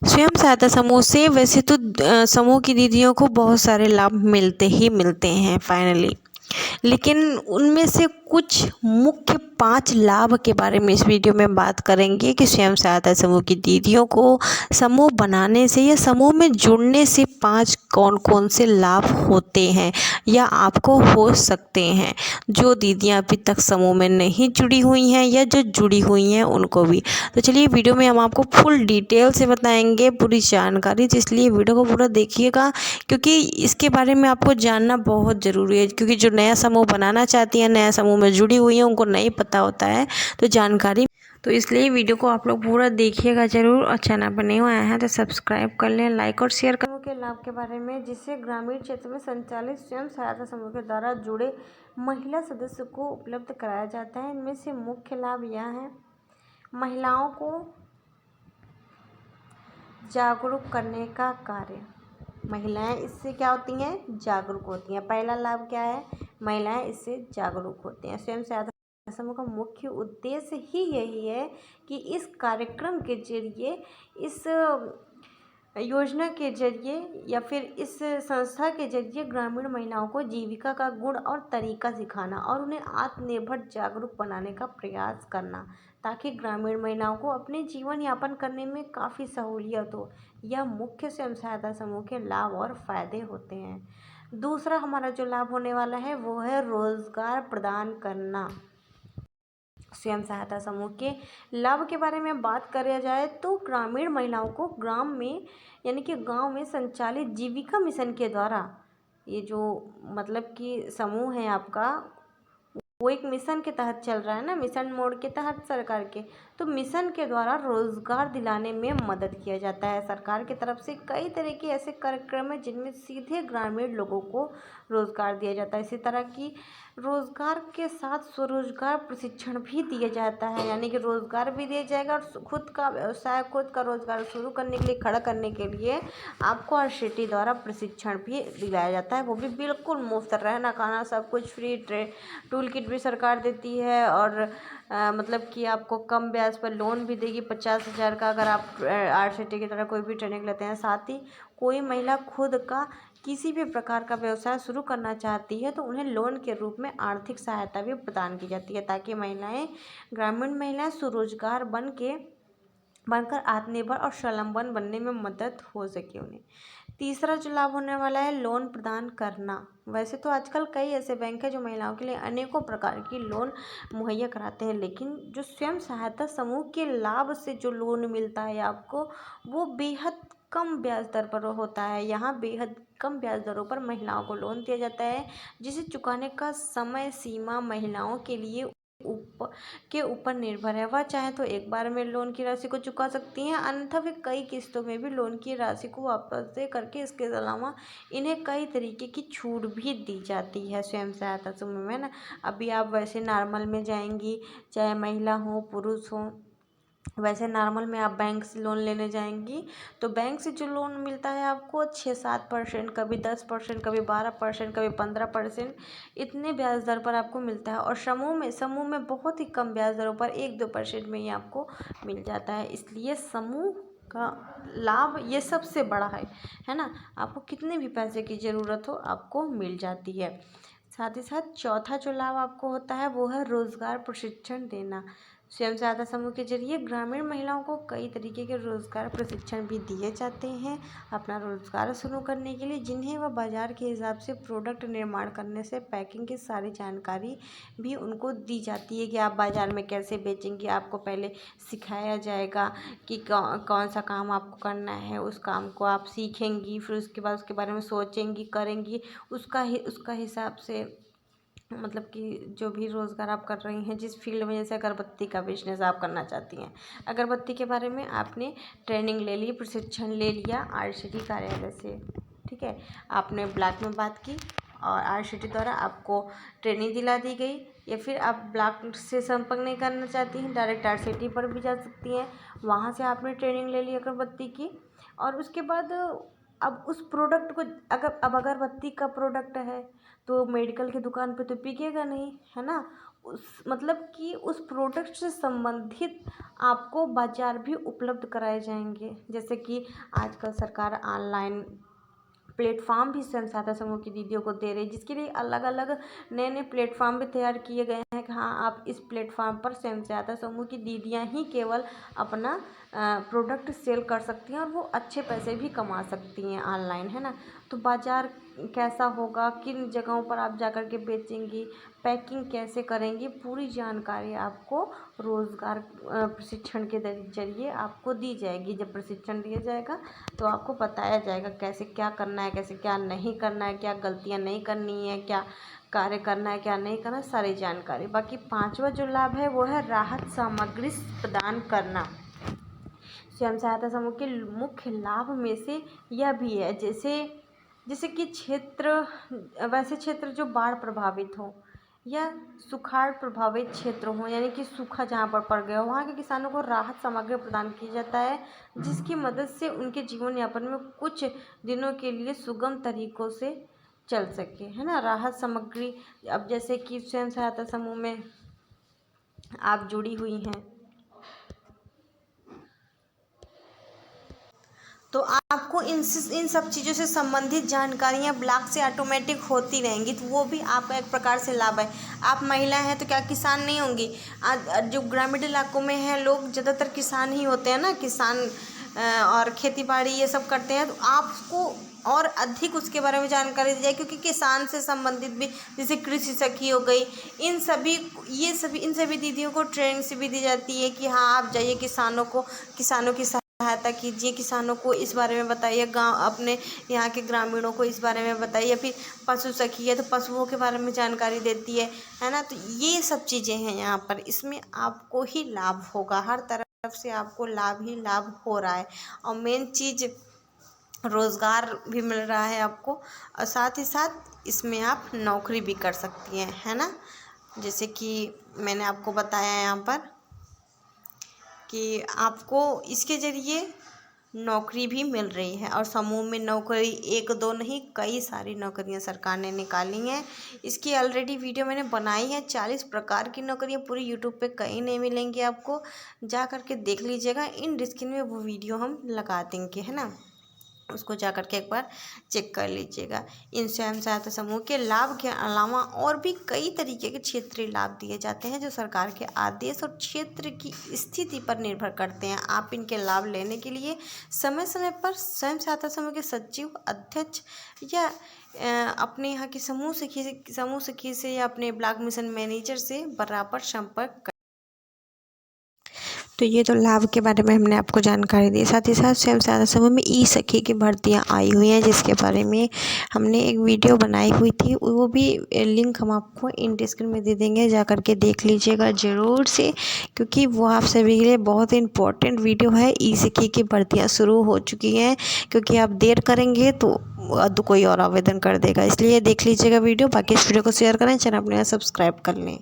स्वयं सहायता समूह से वैसे तो समूह की दीदियों को बहुत सारे लाभ मिलते ही मिलते हैं फाइनली, लेकिन उनमें से कुछ मुख्य 5 लाभ के बारे में इस वीडियो में बात करेंगे कि स्वयं सहायता समूह की दीदियों को समूह बनाने से या समूह में जुड़ने से 5 कौन कौन से लाभ होते हैं या आपको हो सकते हैं, जो दीदियां अभी तक समूह में नहीं जुड़ी हुई हैं या जो जुड़ी हुई हैं उनको भी। तो चलिए वीडियो में हम आपको फुल डिटेल से बताएंगे पूरी जानकारी, तो इसलिए वीडियो को पूरा देखिएगा क्योंकि इसके बारे में आपको जानना बहुत ज़रूरी है। क्योंकि जो नया समूह बनाना चाहती हैं, नया समूह में जुड़ी हुई हैं, उनको नहीं पता होता है तो जानकारी, तो इसलिए वीडियो को आप लोग पूरा देखिएगा ज़रूर। और चैनल पर नहीं आया है तो सब्सक्राइब कर लें, लाइक और शेयर करें। के लाभ के बारे में, जिससे ग्रामीण क्षेत्र में संचालित स्वयं सहायता समूह के द्वारा जुड़े महिला सदस्य को उपलब्ध कराया जाता है। इनमें से मुख्य लाभ यह है: महिलाओं को जागरूक करने का कार्य। महिलाएं इससे क्या होती हैं? जागरूक होती हैं। पहला लाभ क्या है? महिलाएं इससे जागरूक होती हैं। स्वयं सहायता समूह का मुख्य उद्देश्य ही यही है कि इस कार्यक्रम के जरिए, इस योजना के जरिए या फिर इस संस्था के जरिए ग्रामीण महिलाओं को जीविका का गुण और तरीका सिखाना और उन्हें आत्मनिर्भर जागरूक बनाने का प्रयास करना, ताकि ग्रामीण महिलाओं को अपने जीवन यापन करने में काफ़ी सहूलियत हो। यह मुख्य स्वयं सहायता समूह के लाभ और फायदे होते हैं। दूसरा हमारा जो लाभ होने वाला है वो है रोजगार प्रदान करना। स्वयं सहायता समूह के लाभ के बारे में बात करा जाए तो ग्रामीण महिलाओं को ग्राम में यानी कि गांव में संचालित जीविका मिशन के द्वारा, ये जो मतलब कि समूह है आपका, वो एक मिशन के तहत चल रहा है ना, मिशन मोड के तहत सरकार के, तो मिशन के द्वारा रोजगार दिलाने में मदद किया जाता है। सरकार की तरफ से कई तरह के ऐसे कार्यक्रम हैं जिनमें सीधे ग्रामीण लोगों को रोजगार दिया जाता है। इसी तरह की रोजगार के साथ स्वरोजगार प्रशिक्षण भी दिया जाता है, यानी कि रोजगार भी दिया जाएगा और खुद का व्यवसाय, खुद का रोजगार शुरू करने के लिए, खड़ा करने के लिए आपको आरसीटी द्वारा प्रशिक्षण भी दिलाया जाता है, वो भी बिल्कुल मुफ्त। रहना खाना सब कुछ फ्री, टूल किट भी सरकार देती है और मतलब कि आपको कम ब्याज पर लोन भी देगी 50,000 का, अगर आप आरसीटी की तरह कोई भी ट्रेनिंग लेते हैं। साथ ही कोई महिला खुद का किसी भी प्रकार का व्यवसाय शुरू करना चाहती है तो उन्हें लोन के रूप में आर्थिक सहायता भी प्रदान की जाती है, ताकि ग्रामीण महिलाएं स्वरोजगार बनकर आत्मनिर्भर और स्वावलंबन बनने में मदद हो सके उन्हें। तीसरा जो लाभ होने वाला है, लोन प्रदान करना। वैसे तो आजकल कई ऐसे बैंक हैं जो महिलाओं के लिए अनेकों प्रकार की लोन मुहैया कराते हैं, लेकिन जो स्वयं सहायता समूह के लाभ से जो लोन मिलता है आपको, वो बेहद कम ब्याज दर पर होता है। यहाँ बेहद कम ब्याज दरों पर महिलाओं को लोन दिया जाता है, जिसे चुकाने का समय सीमा महिलाओं के ऊपर निर्भर है। वह चाहे तो एक बार में लोन की राशि को चुका सकती हैं, अन्यथा वे कई किस्तों में भी लोन की राशि को वापस दे करके, इसके अलावा इन्हें कई तरीके की छूट भी दी जाती है स्वयं सहायता समूह में ना। अभी आप वैसे नॉर्मल में जाएंगी, चाहे महिला हो पुरुष हो, वैसे नॉर्मल में आप बैंक से लोन लेने जाएंगी तो बैंक से जो लोन मिलता है आपको 6-7%, कभी 10%, कभी 12%, कभी 15%, इतने ब्याज दर पर आपको मिलता है। और समूह में बहुत ही कम ब्याज दरों पर 1-2% में ही आपको मिल जाता है। इसलिए समूह का लाभ ये सबसे बड़ा है ना। आपको कितने भी पैसे की ज़रूरत हो आपको मिल जाती है। साथ ही साथ चौथा जो लाभ आपको होता है वो है रोजगार प्रशिक्षण देना। स्वयं सहायता समूह के जरिए ग्रामीण महिलाओं को कई तरीके के रोजगार प्रशिक्षण भी दिए जाते हैं अपना रोजगार शुरू करने के लिए, जिन्हें वह बाजार के हिसाब से प्रोडक्ट निर्माण करने से पैकिंग की सारी जानकारी भी उनको दी जाती है कि आप बाजार में कैसे बेचेंगे। आपको पहले सिखाया जाएगा कि कौन सा काम आपको करना है, उस काम को आप सीखेंगी, फिर उसके बाद उसके बारे में सोचेंगी, करेंगी, उसका हिसाब से मतलब कि जो भी रोज़गार आप कर रही हैं, जिस फील्ड में, जैसे अगरबत्ती का बिजनेस आप करना चाहती हैं, अगरबत्ती के बारे में आपने ट्रेनिंग ले ली, प्रशिक्षण ले लिया आरसीटी कार्यालय से, ठीक है, आपने ब्लॉक में बात की और आरसीटी द्वारा आपको ट्रेनिंग दिला दी गई। या फिर आप ब्लॉक से संपर्क नहीं करना चाहती हैं, डायरेक्ट आरसीटी पर भी जा सकती हैं, वहाँ से आपने ट्रेनिंग ले ली अगरबत्ती की। और उसके बाद अब उस प्रोडक्ट को, अगरबत्ती का प्रोडक्ट है तो मेडिकल की दुकान पे तो बिकेगा नहीं, है ना। उस मतलब कि उस प्रोडक्ट से संबंधित आपको बाज़ार भी उपलब्ध कराए जाएंगे। जैसे कि आजकल सरकार ऑनलाइन प्लेटफॉर्म भी स्वयं सहायता समूह की दीदियों को दे रही है, जिसके लिए अलग अलग नए नए प्लेटफॉर्म भी तैयार किए गए हैं कि हाँ, आप इस प्लेटफॉर्म पर स्वयं सहायता समूह की दीदियाँ ही केवल अपना प्रोडक्ट सेल कर सकती हैं और वो अच्छे पैसे भी कमा सकती हैं ऑनलाइन, है ना। तो बाज़ार कैसा होगा, किन जगहों पर आप जा कर के बेचेंगी, पैकिंग कैसे करेंगी, पूरी जानकारी आपको रोज़गार प्रशिक्षण के जरिए आपको दी जाएगी। जब प्रशिक्षण दिया जाएगा तो आपको बताया जाएगा कैसे क्या करना है, कैसे क्या नहीं करना है, क्या गलतियां नहीं करनी है, क्या कार्य करना है, क्या नहीं करना है, सारी जानकारी। बाकी पांचवा जो लाभ है वो है राहत सामग्री प्रदान करना। स्वयं सहायता समूह के मुख्य लाभ में से यह भी है, जैसे कि वैसे क्षेत्र जो बाढ़ प्रभावित हो या सुखाड़ प्रभावित क्षेत्र हो, यानी कि सूखा जहाँ पर पड़ गया हो, वहाँ के किसानों को राहत सामग्री प्रदान किया जाता है, जिसकी मदद से उनके जीवन यापन में कुछ दिनों के लिए सुगम तरीकों से चल सके, है ना। राहत सामग्री, अब जैसे कि स्वयं सहायता समूह में आप जुड़ी हुई हैं तो आपको इन सब चीज़ों से संबंधित जानकारियाँ ब्लॉक से ऑटोमेटिक होती रहेंगी, तो वो भी आपका एक प्रकार से लाभ है। आप महिला हैं तो क्या किसान नहीं होंगी? जो ग्रामीण इलाकों में हैं लोग, ज़्यादातर किसान ही होते हैं ना, किसान और खेती बाड़ी ये सब करते हैं, तो आपको और अधिक उसके बारे में जानकारी दी जाए, क्योंकि किसान से संबंधित भी, जैसे कृषि सखी हो गई, इन सभी दीदियों को ट्रेनिंग से भी दी जाती है कि हाँ, आप जाइए किसानों की सहायता कीजिए, किसानों को इस बारे में बताइए, गांव अपने यहाँ के ग्रामीणों को इस बारे में बताइए। फिर पशु सखी है तो पशुओं के बारे में जानकारी देती है ना। तो ये सब चीज़ें हैं यहाँ पर, इसमें आपको ही लाभ होगा, हर तरफ से आपको लाभ ही लाभ हो रहा है। और मेन चीज़, रोज़गार भी मिल रहा है आपको, और साथ ही साथ इसमें आप नौकरी भी कर सकती हैं, है ना। जैसे कि मैंने आपको बताया यहाँ पर कि आपको इसके ज़रिए नौकरी भी मिल रही है, और समूह में नौकरी एक दो नहीं, कई सारी नौकरियां सरकार ने निकाली हैं। इसकी ऑलरेडी वीडियो मैंने बनाई है, 40 प्रकार की नौकरियां पूरी यूट्यूब पे कहीं नहीं मिलेंगी आपको, जा कर के देख लीजिएगा। इन डिस्क्रिप्शन में वो वीडियो हम लगा देंगे, है ना, उसको जा कर के एक बार चेक कर लीजिएगा। इन स्वयं सहायता समूह के लाभ के अलावा और भी कई तरीके के क्षेत्रीय लाभ दिए जाते हैं, जो सरकार के आदेश और क्षेत्र की स्थिति पर निर्भर करते हैं। आप इनके लाभ लेने के लिए समय समय पर स्वयं सहायता समूह के सचिव, अध्यक्ष या अपने यहाँ की समूह सखी से या अपने ब्लॉक मिशन मैनेजर से बराबर संपर्क। तो ये तो लाभ के बारे में हमने आपको जानकारी दी। साथ ही साथ स्वयं सहायता समूह में ई सखी की भर्तियाँ आई हुई हैं, जिसके बारे में हमने एक वीडियो बनाई हुई थी, वो भी लिंक हम आपको इन डिस्क्रिप्शन में दे देंगे, जा कर के देख लीजिएगा ज़रूर से, क्योंकि वो आप सभी के लिए बहुत इंपॉर्टेंट वीडियो है। ई सखी की भर्तियाँ शुरू हो चुकी हैं, क्योंकि आप देर करेंगे तो कोई और आवेदन कर देगा, इसलिए देख लीजिएगा वीडियो। बाकी इस वीडियो को शेयर करें, चैनल अपने सब्सक्राइब कर लें।